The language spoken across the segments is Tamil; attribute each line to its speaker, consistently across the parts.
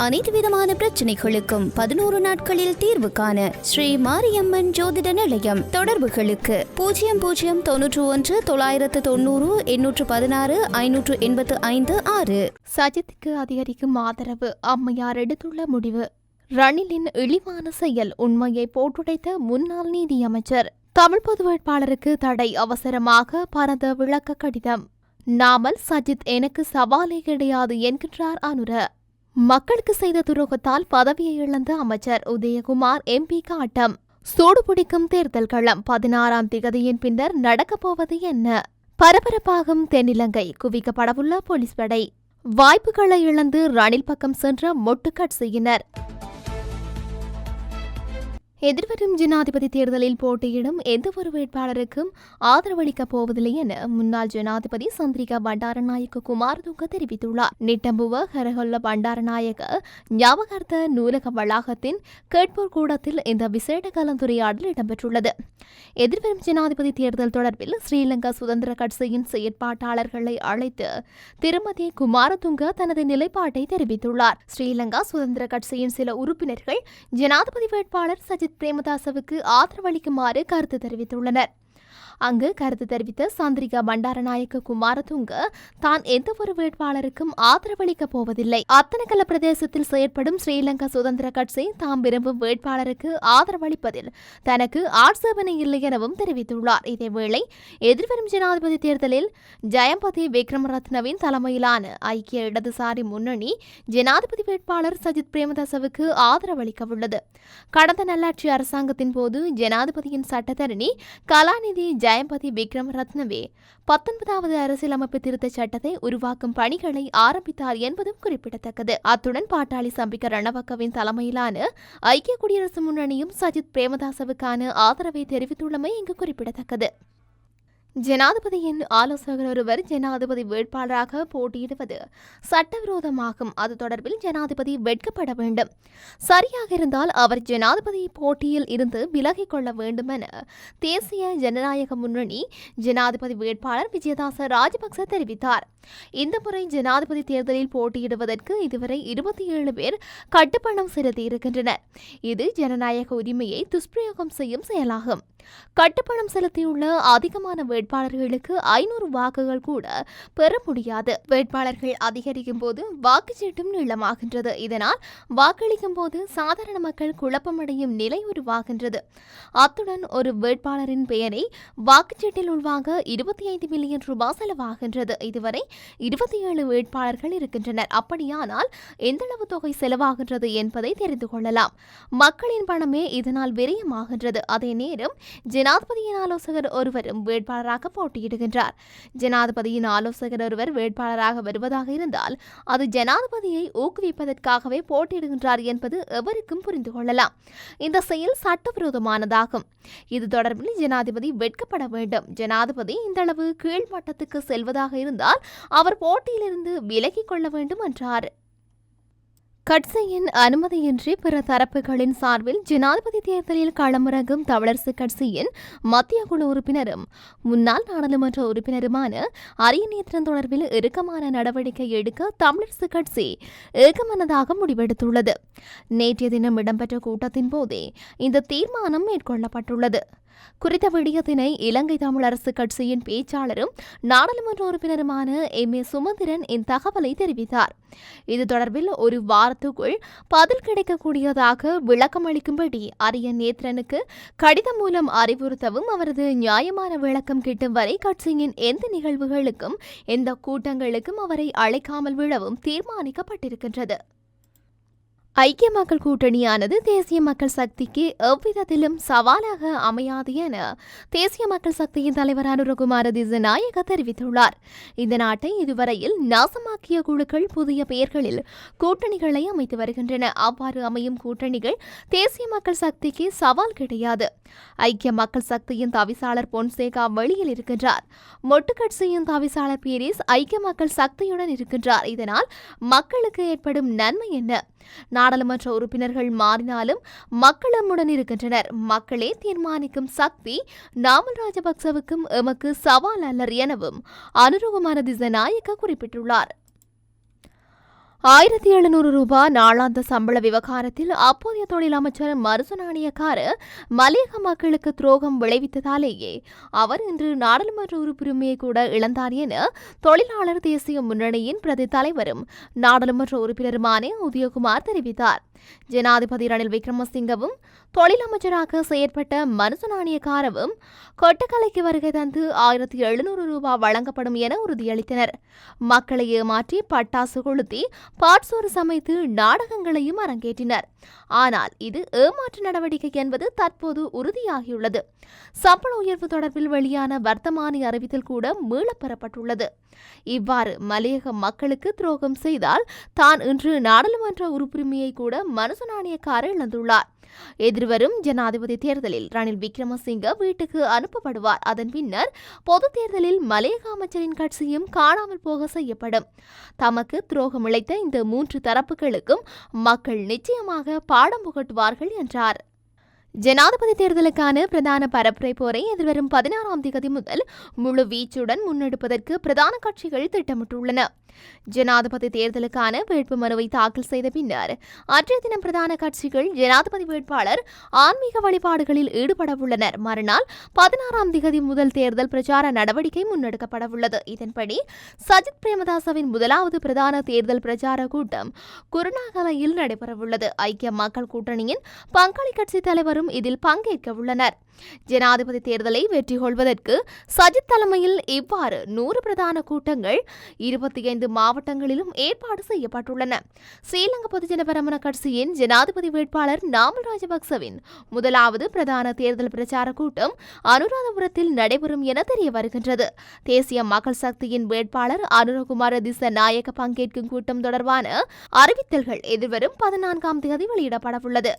Speaker 1: அனைத்து விதமான பிரச்சனைகளுக்கும் 11 நாட்களில் தீர்வு காண ஸ்ரீ மாரியம்மன் ஜோதிட நிலையம். தொடர்புகளுக்கு 0091 990 816 585 6.
Speaker 2: சஜித்துக்கு அதிகரிக்கும் ஆதரவு, அம்மையார் எடுத்துள்ள முடிவு. ரணிலின் இழிவான செயல், உண்மையை போட்டுடைத்த முன்னாள் நீதியமைச்சர். தமிழ் பொது வேட்பாளருக்கு தடை, அவசரமாக பரந்த விளக்க கடிதம். நாமல் சஜித் எனக்கு சவாலே கிடையாது என்கின்றார் அனுர. மக்களுக்கு செய்த துரோகத்தால் பதவியை இழந்த அமைச்சர் உதயகுமார் எம்பி காட்டம். சூடுபிடிக்கும் தேர்தல் களம், 16ஆம் திகதியின் பின்னர் நடக்கப் போவது என்ன? பரபரப்பாகும் தென்னிலங்கை, குவிக்கப்படவுள்ள போலீஸ் படை. வாய்ப்புகளை இழந்து ரணில் பக்கம் சென்ற மொட்டு கட்சியினர். எதிர்வரும் ஜனாதிபதி தேர்தலில் போட்டியிடும் எந்தவொரு வேட்பாளருக்கும் ஆதரவளிக்கப் போவதில்லை என முன்னாள் ஜனாதிபதி சந்திரிகா பண்டாரநாயக்க குமாரதுங்க தெரிவித்துள்ளார். நிட்டம்புவ ஹரஹொல்ல பண்டாரநாயக்க ஞாபகார்த்த நூலக வளாகத்தின் கேட்போர் கூடத்தில் இந்த விசேட கலந்துரையாடல் இடம்பெற்றுள்ளது. எதிர்வரும் ஜனாதிபதி தேர்தல் தொடர்பில் ஸ்ரீலங்கா சுதந்திர கட்சியின் செயற்பாட்டாளர்களை அழைத்து திருமதி குமாரதுங்க தனது நிலைப்பாட்டை தெரிவித்துள்ளார். ஸ்ரீலங்கா சுதந்திர கட்சியின் சில உறுப்பினர்கள் ஜனாதிபதி வேட்பாளர் சஜித் பிரேமதாசவுக்கு ஆதரவளிக்குமாறு கருத்து தெரிவித்துள்ளனர். அங்கு கருத்து தெரிவித்த சந்திரிகா பண்டாரநாயக்க குமாரதுங்க தான் எந்தவொரு வேட்பாளருக்கும் ஆதரவளிக்கப் போவதில்லை. அத்தனகல பிரதேசத்தில் செயற்படும் ஸ்ரீலங்கா சுதந்திர கட்சி தாம் விரும்பும் வேட்பாளருக்கு ஆதரவளிப்பதில் தனக்கு ஆட்சேபனை இல்லை எனவும் தெரிவித்துள்ளார். இதேவேளை எதிர்வரும் ஜனாதிபதி தேர்தலில் ஜயம்பதி விக்ரமரத்னவின் தலைமையிலான ஐக்கிய இடதுசாரி முன்னணி ஜனாதிபதி வேட்பாளர் சஜித் பிரேமதாசவுக்கு ஆதரவளிக்கவுள்ளது. கடந்த நல்லாட்சி அரசாங்கத்தின் போது ஜனாதிபதியின் சட்டத்தரணி கலாநிதி ஜயம்பதி விக்ரமரத்னவே 19வது அரசியலமைப்பு திருத்த சட்டத்தை உருவாக்கும் பணிகளை ஆரம்பித்தார் என்பதும் குறிப்பிடத்தக்கது. அத்துடன் பாட்டாளி சம்பிக்க ரணவக்கவின் தலைமையிலான ஐக்கிய குடியரசு முன்னணியும் சஜித் பிரேமதாசவுக்கான ஆதரவை தெரிவித்துள்ளமை இங்கு குறிப்பிடத்தக்கது. ஜனாதிபதியின் ஆலோசகர் ஒருவர் ஜனாதிபதி வேட்பாளராக போட்டியிடுவது சட்டவிரோதமாகும். அது தொடர்பில் ஜனாதிபதி வெட்கப்பட வேண்டும். சரியாக இருந்தால் அவர் ஜனாதிபதி போட்டியில் இருந்து விலகிக் கொள்ள வேண்டும் என தேசிய ஜனநாயக முன்னணி ஜனாதிபதி வேட்பாளர் விஜயதாச ராஜபக்ச தெரிவித்தார். இந்த முறை ஜனாதிபதி தேர்தலில் போட்டியிடுவதற்கு இதுவரை 27 பேர் கட்டுப்பணம் செலுத்தியிருக்கின்றனர். இது ஜனநாயக உரிமையை துஷ்பிரயோகம் செய்யும் செயலாகும். கட்டுப்பணம் செலுத்தியுள்ள அதிகமான வேட்பாளர்களுக்கு 500 வாக்குகள் கூட பெற முடியாது. வேட்பாளர்கள் அதிகரிக்கும் போது வாக்குச்சீட்டும் நீளமாகின்றது. இதனால் வாக்களிக்கும் போது சாதாரண மக்கள் குழப்பமடையும் நிலை உருவாகின்றது. அத்துடன் ஒரு வேட்பாளரின் பெயரை வாக்குச்சீட்டில் உள்வாங்க 25 மில்லியன் ரூபாய் செலவாகின்றது. இதுவரை 27 வேட்பாளர்கள் இருக்கின்றனர். அப்படியானால் எந்தளவு தொகை செலவாகின்றது என்பதை தெரிந்து கொள்ளலாம். மக்களின் பணமே இதனால் விரயமாகின்றது. அதே நேரம் ஜனாதிபதியின் ஆலோசகர் ஒருவரும் வேட்பாளராக போட்டியிடுகின்றார். ஜனாதிபதியின் ஆலோசகர் ஒருவர் வேட்பாளராக வருவதாக இருந்தால் அது ஜனாதிபதியை ஊக்குவிப்பதற்காகவே போட்டியிடுகின்றார் என்பது எவருக்கும் புரிந்து கொள்ளலாம். இந்த செயல் சட்டவிரோதமானதாகும். இது தொடர்பில் ஜனாதிபதி வெட்கப்பட வேண்டும். ஜனாதிபதி இந்த அளவு கீழ்மட்டத்துக்கு செல்வதாக இருந்தால் அவர் போட்டியிலிருந்து விலகிக் கொள்ள வேண்டும் என்றார். கட்சியின் அனுமதியின்றி பிற தரப்புகளின் சார்பில் ஜனாதிபதி தேர்தலில் களமிறங்கும் தமிழரசு கட்சியின் மத்திய குழு உறுப்பினரும் முன்னாள் நாடாளுமன்ற உறுப்பினருமான அரியநேத்திரன் தொடர்பில் இறுக்கமான நடவடிக்கை எடுக்க தமிழரசு கட்சி ஏகமனதாக முடிவெடுத்துள்ளது. நேற்றைய தினம் இடம்பெற்ற கூட்டத்தின் போதே இந்த தீர்மானம் மேற்கொள்ளப்பட்டுள்ளது. குறித்த விடயத்தினை இலங்கை தமிழரசு கட்சியின் பேச்சாளரும் நாடாளுமன்ற உறுப்பினருமான எம்.ஏ. சுமந்திரன் இத்தகவலை தெரிவித்தார். இது தொடர்பில் ஒரு வாரத்துக்குள் பதில் கிடைக்கக்கூடியதாக விளக்கமளிக்கும்படி அரியநேத்திரனுக்கு கடிதம் மூலம் அறிவுறுத்தவும் அவரது நியாயமான விளக்கம் கிட்டும் வரை கட்சியின் எந்த நிகழ்வுகளுக்கும் எந்த கூட்டங்களுக்கும் அவரை அழைக்காமல் விடவும் தீர்மானிக்கப்பட்டிருக்கின்றது. ஐக்கிய மக்கள் கூட்டணியானது தேசிய மக்கள் சக்திக்கு எவ்விதத்திலும் சவாலாக அமையாது என தேசிய மக்கள் சக்தியின் தலைவர் அனுரகுமார திசாநாயக்க தெரிவித்துள்ளார். இந்த நாட்டை இதுவரையில் நாசமாக்கிய குழுக்கள் புதிய பெயர்களில் கூட்டணிகளை அமைத்து வருகின்றன. அவ்வாறு அமையும் கூட்டணிகள் தேசிய மக்கள் சக்திக்கு சவால் கிடையாது. ஐக்கிய மக்கள் சக்தியின் தவிசாளர் பொன்சேகா வெளியில் இருக்கின்றார். மொட்டு கட்சியின் தவிசாளர் பீரிஸ் ஐக்கிய மக்கள் சக்தியுடன் இருக்கின்றார். இதனால் மக்களுக்கு ஏற்படும் நன்மை என்ன? நாடாளுமன்ற உறுப்பினர்கள் மாறினாலும் மக்கள் நம்முடன் இருக்கின்றனர். மக்களே தீர்மானிக்கும் சக்தி நாமல் ராஜபக்சவுக்கும் எமக்கு சவால் அல்லர் எனவும் அனுரகுமார திசாநாயக்க குறிப்பிட்டுள்ளார். 1700 ரூபாய் நாளாந்த சம்பள விவகாரத்தில் அப்போதைய தொழில் அமைச்சர் மருசு நாணயக்கார மலையக மக்களுக்கு துரோகம் விளைவித்ததாலேயே அவர் இன்று நாடாளுமன்ற உறுப்புரிமையை கூட இழந்தார் என தொழிலாளர் தேசிய முன்னணியின் பிரதி தலைவரும் நாடாளுமன்ற உறுப்பினருமான உதயகுமார் தெரிவித்தார். ஜனாதிபதி ரணில் விக்ரமசிங்கவும் தொழில் அமைச்சராக செயற்பட்ட மருசு நாணயக்காரவும் கொட்டக்கலைக்கு வருகை தந்து 1700 ரூபாய் வழங்கப்படும் என உறுதியளித்தனர். மக்களை ஏமாற்றி பட்டாசு கொளுத்தி பாட்சோறு சமைத்து நாடகங்களையும் அரங்கேற்றினர். ஆனால் இது ஏமாற்று நடவடிக்கை என்பது தற்போது உறுதியாகியுள்ளது. சம்பள உயர்வு தொடர்பில் வெளியான வர்த்தமானி அறிவித்தல் கூட மீளப்பெறப்பட்டுள்ளது. இவ்வாறு மலையக மக்களுக்கு துரோகம் செய்தால் தான் இன்று நாடாளுமன்ற உறுப்புரிமையை கூட மருசு நாணயக்கார இழந்துள்ளார். எதிர்வரும் ஜனாதிபதி தேர்தலில் ரணில் விக்ரமசிங்க வீட்டுக்கு அனுப்பப்படுவார். அதன் பின்னர் பொது தேர்தலில் மலையக அமைச்சரின் கட்சியும் காணாமல் போக செய்யப்படும். தமக்கு துரோகம் இழைத்த இந்த 3 தரப்புகளுக்கும் மக்கள் நிச்சயமாக பாடம் புகட்டுவார்கள் என்றார். ஜனாதிபதி தேர்தலுக்கான பிரதான பரப்புரை போரை எதிர்வரும் 16ஆம் தேதி முதல் முழு வீச்சுடன் முன்னெடுப்பதற்கு பிரதான கட்சிகள் திட்டமிட்டுள்ளன. ஜனாதிபதி தேர்தலுக்கான வேட்புமனுவை தாக்கல் செய்த பின்னர் அன்றைய தினம் பிரதான கட்சிகள் ஜனாதிபதி வேட்பாளர் ஆன்மீக வழிபாடுகளில் ஈடுபடவுள்ளனர். மறுநாள் 16ஆம் தேதி முதல் தேர்தல் பிரச்சார நடவடிக்கை முன்னெடுக்கப்படவுள்ளது. இதன்படி சஜித் பிரேமதாசவின் முதலாவது பிரதான தேர்தல் பிரச்சார கூட்டம் குருநாகலையில் நடைபெறவுள்ளது. ஐக்கிய மக்கள் கூட்டணியின் பங்காளி கட்சி தலைவரும் இதில் பங்கேற்க உள்ளனர். ஜனாதிபதி தேர்தலை வெற்றி கொள்வதற்கு சஜித் தலைமையில் இவ்வாறு 100 பிரதான கூட்டங்கள் 25 மாவட்டங்களிலும் ஏற்பாடு செய்யப்பட்டுள்ளன. ஸ்ரீலங்கா பொதுஜன பெரமுன கட்சியின் ஜனாதிபதி வேட்பாளர் நாமல் ராஜபக்சவின் முதலாவது பிரதான தேர்தல் பிரச்சார கூட்டம் அனுராதபுரத்தில் நடைபெறும் என தெரிய வருகின்றது. தேசிய மக்கள் சக்தியின் வேட்பாளர் அனுரகுமார திசாநாயக்க பங்கேற்கும் கூட்டம் தொடர்பான அறிவித்தல்கள் எதிர்வரும் 14ஆம் தேதி வெளியிடப்படவுள்ளது.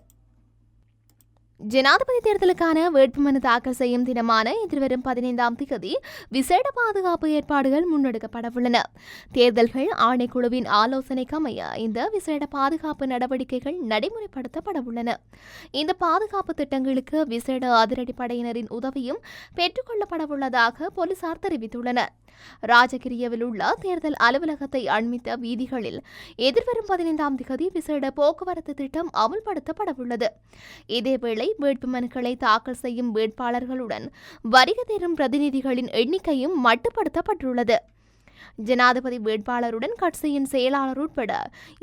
Speaker 2: ஜனாதிபதி தேர்தலுக்கான வேட்புமனு தாக்கல் செய்யும் தினமான எதிர்வரும் 15ஆம் தேதி விசேட பாதுகாப்பு ஏற்பாடுகள் முன்னெடுக்கப்படவுள்ளன. தேர்தல்கள் ஆணைக்குழுவின் ஆலோசனைக்கமைய இந்த விசேட பாதுகாப்பு நடவடிக்கைகள் நடைமுறைப்படுத்தப்படவுள்ளன. இந்த பாதுகாப்பு திட்டங்களுக்கு விசேட அதிரடிப்படையினரின் உதவியும் பெற்றுக் கொள்ளப்படவுள்ளதாக போலீசார் தெரிவித்துள்ளனர். ராஜகிரியவில் உள்ள தேர்தல் அலுவலகத்தை அண்மித்த வீதிகளில் எதிர்வரும் 15ஆம் தேதி விசேட போக்குவரத்து திட்டம் அமுல்படுத்தப்படவுள்ளது. இதேவேளை வேட்புமனுக்களை தாக்கல் செய்யும் வேட்பாளர்களுடன் வருகை தரும் பிரதிநிதிகளின் எண்ணிக்கையும் மட்டுப்படுத்தப்பட்டுள்ளது. ஜனாதிபதி வேட்பாளருடன் கட்சியின் செயலாளர் உட்பட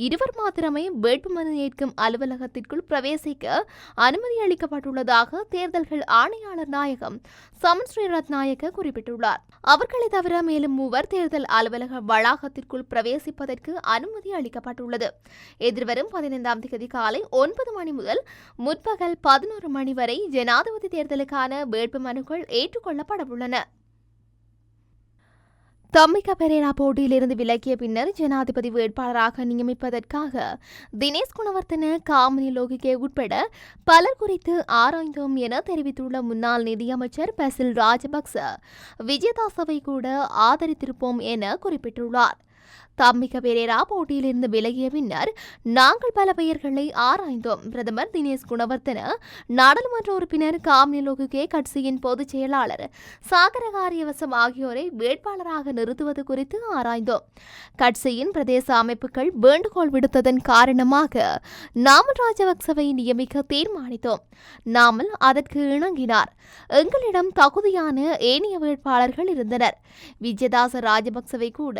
Speaker 2: 2 மாத்திரமே வேட்புமனு ஏற்கும் அலுவலகத்திற்குள் பிரவேசிக்க அனுமதி அளிக்கப்பட்டுள்ளதாக தேர்தல்கள் ஆணையாளர் நாயகம் சமன் ஸ்ரீரத்நாயக்க குறிப்பிட்டுள்ளார். அவர்களை தவிர மேலும் 3 தேர்தல் அலுவலக வளாகத்திற்குள் பிரவேசிப்பதற்கு அனுமதி அளிக்கப்பட்டுள்ளது. எதிர்வரும் 15ஆம் தேதி காலை 9 மணி முதல் முற்பகல் 11 மணி வரை ஜனாதிபதி தேர்தலுக்கான வேட்புமனுக்கள் ஏற்றுக்கொள்ளப்படவுள்ளன. தம்பிக்க பெரேரா போட்டியிலிருந்து விலகிய பின்னர் ஜனாதிபதி வேட்பாளராக நியமிப்பதற்காக தினேஷ் குணவர்த்தன, காமினி லோகிகே உட்பட பலர் குறித்து ஆராய்ந்தோம் என தெரிவித்துள்ள முன்னாள் நிதியமைச்சர் பசில் ராஜபக்ச விஜயதாசவை கூட ஆதரித்திருப்போம் என குறிப்பிட்டுள்ளார். தம்பிக்க பெரேரா போட்டியிலிருந்து விலகிய பின்னர் நாங்கள் பல பெயர்களை ஆராய்ந்தோம். பிரதமர் தினேஷ் குணவர்த்தன, நாடாளுமன்ற உறுப்பினர் காமினி லோகிகே, கட்சியின் பொதுச் செயலாளர் சாகர காரியவசம் ஆகியோரை வேட்பாளராக நிறுத்துவது குறித்து ஆராய்ந்தோம். கட்சியின் பிரதேச அமைப்புகள் வேண்டுகோள் விடுத்ததன் காரணமாக நாமல் ராஜபக்சவை நியமிக்க தீர்மானித்தோம். நாமல் அதற்கு இணங்கினார். எங்களிடம் தகுதியான ஏனைய வேட்பாளர்கள் இருந்தனர். விஜயதாச ராஜபக்சவை கூட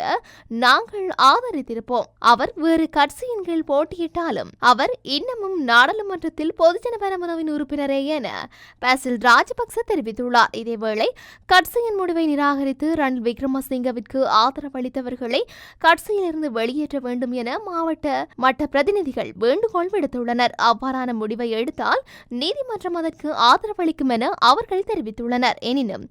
Speaker 2: நாங்கள் ஆதரித்திருப்போம். அவர் வேறு கட்சியின் கீழ் போட்டியிட்டாலும் அவர் இன்னமும் நாடாளுமன்றத்தில் பொதுஜன பெரமுனவின் உறுப்பினரே என பசில் ராஜபக்ச தெரிவித்துள்ளார். இதேவேளை கட்சியின் முடிவை நிராகரித்து ரணில் விக்ரமசிங்கவிற்கு ஆதரவளித்தவர்களை கட்சியிலிருந்து வெளியேற்ற வேண்டும் என மாவட்ட மட்ட பிரதிநிதிகள் வேண்டுகோள் விடுத்துள்ளனர். அவ்வாறான முடிவை எடுத்தால் நீதிமன்றம் அதற்கு ஆதரவளிக்கும் என அவர்கள் தெரிவித்துள்ளனர். எனினும்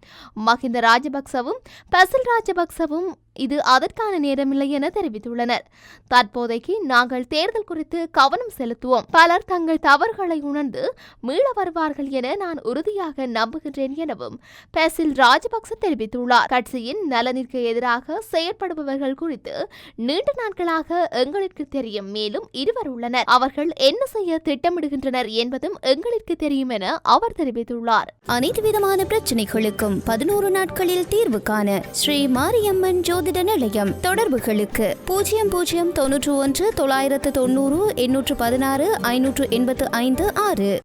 Speaker 2: மஹிந்த ராஜபக்சவும் பசில் ராஜபக்சவும் இது அதற்கான நேரமில்லை என தெரிவித்துள்ளனர். தற்போதைக்கு நாங்கள் தேர்தல் குறித்து கவனம் செலுத்துவோம். பலர் தங்கள் தவறுகளை உணர்ந்து மீள வருவார்கள் என நான் உறுதியாக நம்புகின்றேன் எனவும் பசில் ராஜபக்ச தெரிவித்துள்ளார். கட்சியின் நலனிற்கு எதிராக செயற்படுபவர்கள் குறித்து நீண்ட நாட்களாக எங்களுக்கு தெரியும். மேலும் 2 உள்ளனர். அவர்கள் என்ன செய்ய திட்டமிடுகின்றனர் என்பதும் எங்களுக்கு தெரியும் என அவர் தெரிவித்துள்ளார்.
Speaker 1: அனைத்து விதமான பிரச்சனைகளுக்கும் 11 நாட்களில் தீர்வு காண ஸ்ரீ மாரியம்மன் ஜோதிட ஜோதிட நிலையம். தொடர்புகளுக்கு 0091 990 816 585 6.